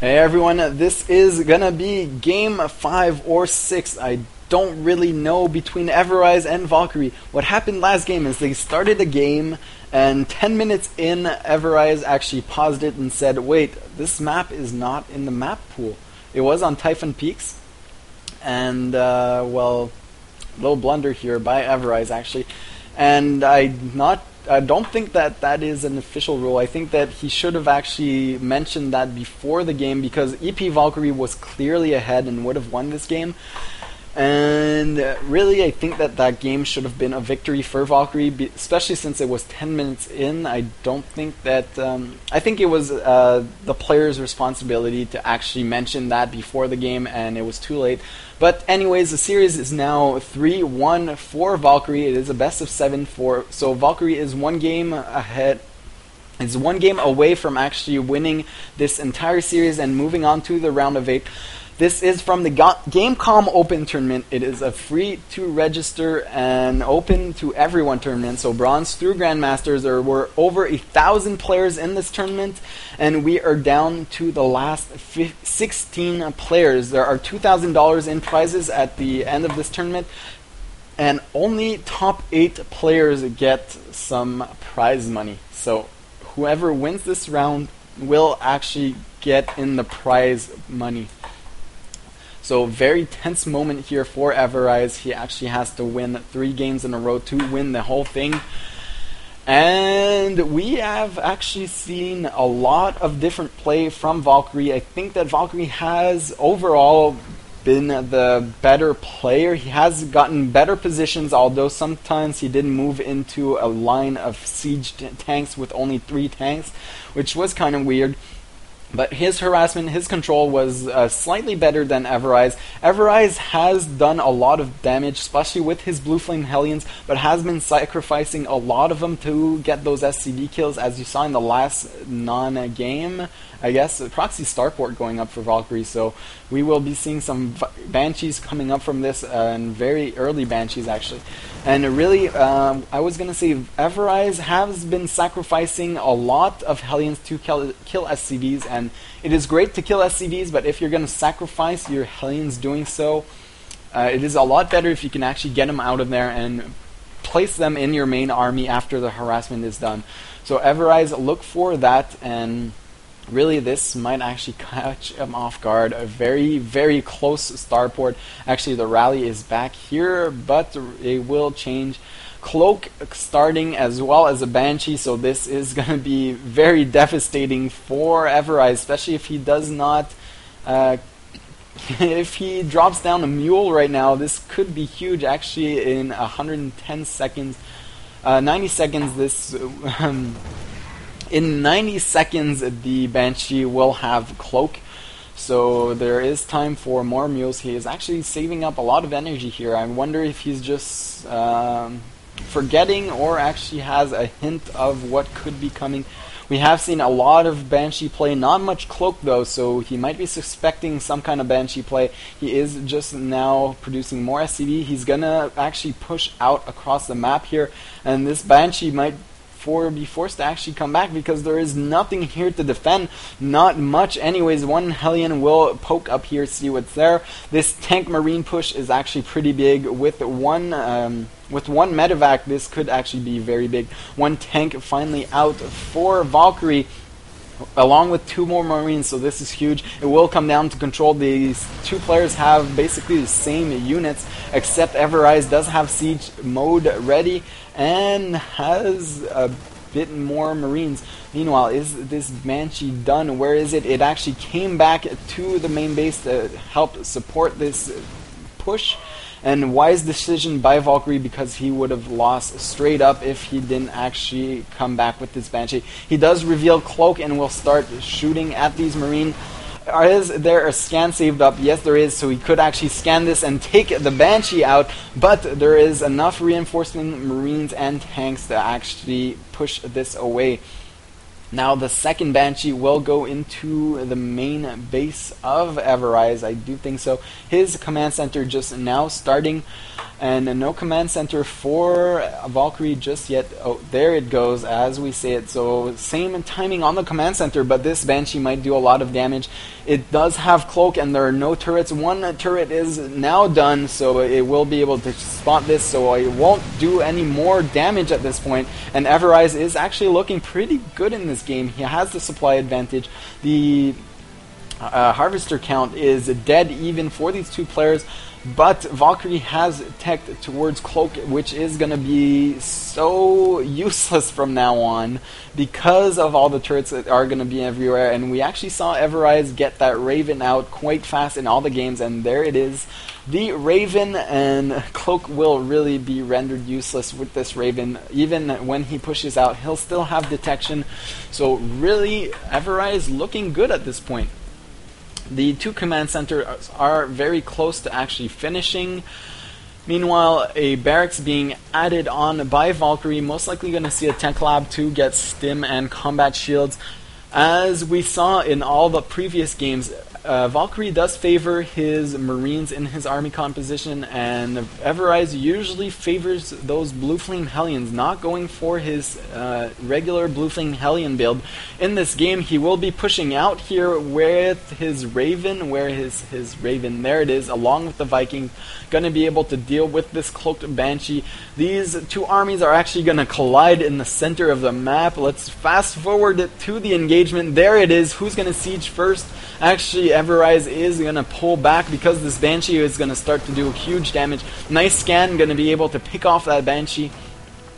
Hey everyone, this is gonna be game 5 or 6. I don't really know between Everize and Valkyrie. What happened last game is they started a game and 10 minutes in, Everize actually paused it and said, wait, this map is not in the map pool. It was on Typhon Peaks, and well, little blunder here by Everize actually. And I don't think that is an official rule. I think that he should have actually mentioned that before the game, because epvalkyrie was clearly ahead and would have won this game. And really, I think that game should have been a victory for Valkyrie, especially since it was 10 minutes in. I don't think that... I think it was the player's responsibility to actually mention that before the game, and it was too late. But anyways, the series is now 3-1 for Valkyrie. It is a best of 7 so Valkyrie is one game ahead. It's one game away from actually winning this entire series and moving on to the round of 8. This is from the Gamecom Open tournament. It is a free to register and open to everyone tournament, so bronze through grandmasters. There were over 1,000 players in this tournament, and we are down to the last 16 players. There are $2,000 in prizes at the end of this tournament, and only top 8 players get some prize money. So whoever wins this round will actually get in the prize money. So very tense moment here for Everize. He actually has to win 3 games in a row to win the whole thing. And we have actually seen a lot of different play from Valkyrie. I think that Valkyrie has overall been the better player. He has gotten better positions, although sometimes he did move into a line of siege tanks with only 3 tanks, which was kind of weird. But his harassment, his control was slightly better than Everize. Everize has done a lot of damage, especially with his Blue Flame Hellions, but has been sacrificing a lot of them to get those SCD kills, as you saw in the last non-game. I guess proxy starport going up for Valkyrie, so we will be seeing some Banshees coming up from this, and very early Banshees actually. And really, I was going to say, Everize has been sacrificing a lot of Hellions to kill SCDs, and it is great to kill SCDs, but if you're going to sacrifice your Hellions doing so, it is a lot better if you can actually get them out of there and place them in your main army after the harassment is done. So Everize, look for that, and really, this might actually catch him off guard. A very, very close starport. Actually, the rally is back here, but it will change. Cloak starting as well as a Banshee, so this is going to be very devastating for Everize, especially if he does not... if he drops down a Mule right now, this could be huge. Actually, in 110 seconds... 90 seconds, this... in 90 seconds, the Banshee will have Cloak, so there is time for more Mules. He is actually saving up a lot of energy here. I wonder if he's just forgetting or actually has a hint of what could be coming. We have seen a lot of Banshee play, not much Cloak though, so he might be suspecting some kind of Banshee play. He is just now producing more SCD. He's gonna actually push out across the map here, and this Banshee might be forced to actually come back because there is nothing here to defend. Not much anyways. One Hellion will poke up here, see what's there. This tank marine push is actually pretty big. With one medevac, this could actually be very big. One tank finally out for Valkyrie, along with 2 more marines, so this is huge. It will come down to control. These 2 players have basically the same units, except Everize does have siege mode ready and has a bit more marines. Meanwhile, is this Banshee done? Where is it? It actually came back to the main base to help support this push. And wise decision by Valkyrie, because he would have lost straight up if he didn't actually come back with this Banshee. He does reveal Cloak and will start shooting at these Marine. Is there a scan saved up? Yes, there is, so he could actually scan this and take the Banshee out, but there is enough reinforcement Marines and tanks to actually push this away. Now the second Banshee will go into the main base of Everize. I do think so. His command center just now starting. and no command center for Valkyrie just yet. Oh, there it goes, as we say it. So same timing on the command center, but this Banshee might do a lot of damage. It does have cloak, and there are no turrets. One turret is now done, so it will be able to spot this, so it won't do any more damage at this point. And Everize is actually looking pretty good in this game. He has the supply advantage. The harvester count is dead even for these two players, but Valkyrie has tech towards cloak, which is going to be so useless from now on because of all the turrets that are going to be everywhere. And we actually saw Everize get that Raven out quite fast in all the games, and there it is. The Raven, and cloak will really be rendered useless with this Raven. Even when he pushes out, he'll still have detection. So really, Everize looking good at this point. The two command centers are very close to actually finishing. Meanwhile, a barracks being added on by Valkyrie, most likely going to see a tech lab to get stim and combat shields. As we saw in all the previous games, Valkyrie does favor his Marines in his army composition, and Everize usually favors those Blue Flame Hellions, not going for his regular Blue Flame Hellion build. In this game, he will be pushing out here with his Raven, there it is, along with the Viking, going to be able to deal with this Cloaked Banshee. These two armies are actually going to collide in the center of the map. Let's fast forward it to the engagement. There it is. Who's going to siege first? Actually, Everize is going to pull back because this Banshee is going to start to do huge damage. Nice scan, going to be able to pick off that Banshee.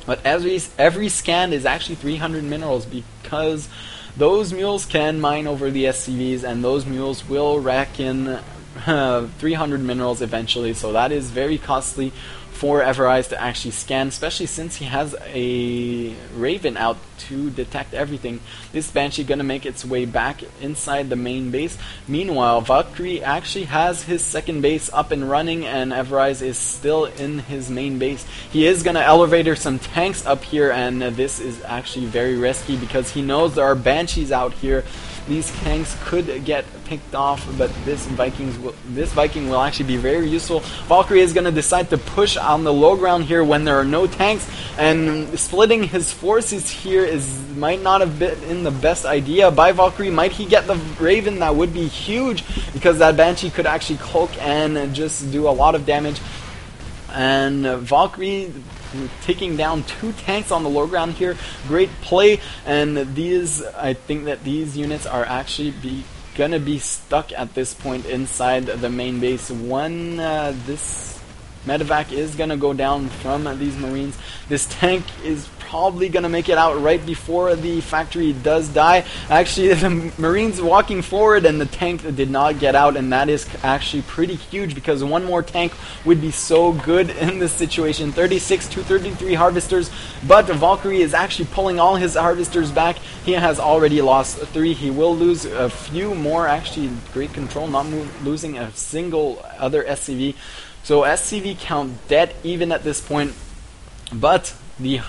But every scan is actually 300 minerals, because those mules can mine over the SCVs, and those mules will rack in 300 minerals eventually. So that is very costly for Everize to actually scan, especially since he has a Raven out to detect everything. This Banshee gonna make its way back inside the main base. Meanwhile, Valkyrie actually has his second base up and running, and Everize is still in his main base. He is gonna elevator some tanks up here, and this is actually very risky because he knows there are Banshees out here. These tanks could get picked off, but this Viking will actually be very useful. Valkyrie is going to decide to push on the low ground here when there are no tanks, and splitting his forces here might not have been the best idea by Valkyrie. Might he get the Raven? That would be huge, because that Banshee could actually cloak and just do a lot of damage. And Valkyrie taking down two tanks on the low ground here. Great play, and I think that these units are actually gonna be stuck at this point inside the main base. This medevac is gonna go down from these Marines. This tank is probably gonna make it out right before the factory does die. Actually, the Marines walking forward, and the tank did not get out, and that is actually pretty huge, because one more tank would be so good in this situation. 36 to 33 harvesters, but Valkyrie is actually pulling all his harvesters back. He has already lost 3. He will lose a few more. Actually, great control, not losing a single other SCV. So SCV count dead even at this point, but the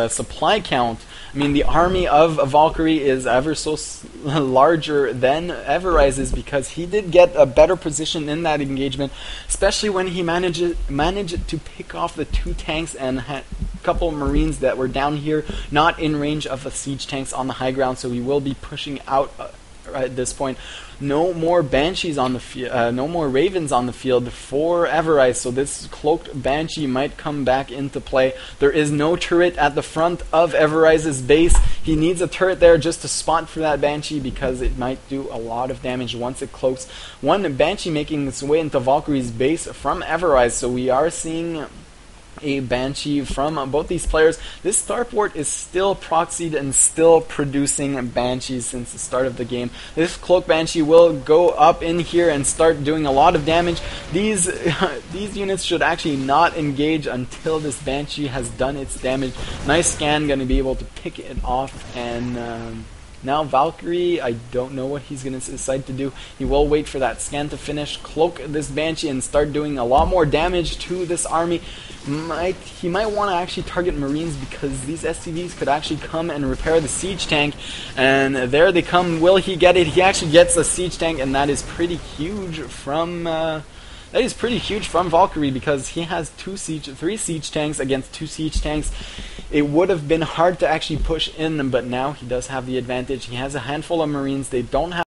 supply count, I mean, the army of Valkyrie is ever so larger than Everize's, because he did get a better position in that engagement, especially when he managed to pick off the 2 tanks and had a couple of Marines that were down here, not in range of the siege tanks on the high ground. So he will be pushing out at this point. No more Banshees on the field, no more Ravens on the field for Everize, so this Cloaked Banshee might come back into play. There is no turret at the front of Everize's base. He needs a turret there just to spot for that Banshee, because it might do a lot of damage once it cloaks. One Banshee making its way into Valkyrie's base from Everize, so we are seeing a Banshee from both these players. This starport is still proxied and still producing Banshees since the start of the game. This Cloak Banshee will go up in here and start doing a lot of damage. These units should actually not engage until this Banshee has done its damage. Nice scan, going to be able to pick it off, and now Valkyrie, I don't know what he's going to decide to do. He will wait for that scan to finish, cloak this Banshee, and start doing a lot more damage to this army. He might want to actually target Marines, because these SCVs could actually come and repair the siege tank. And there they come. Will he get it? He actually gets a siege tank, and that is pretty huge from That is pretty huge from Valkyrie because he has three siege tanks against 2 siege tanks. It would have been hard to actually push in, but now he does have the advantage. He has a handful of Marines. They don't have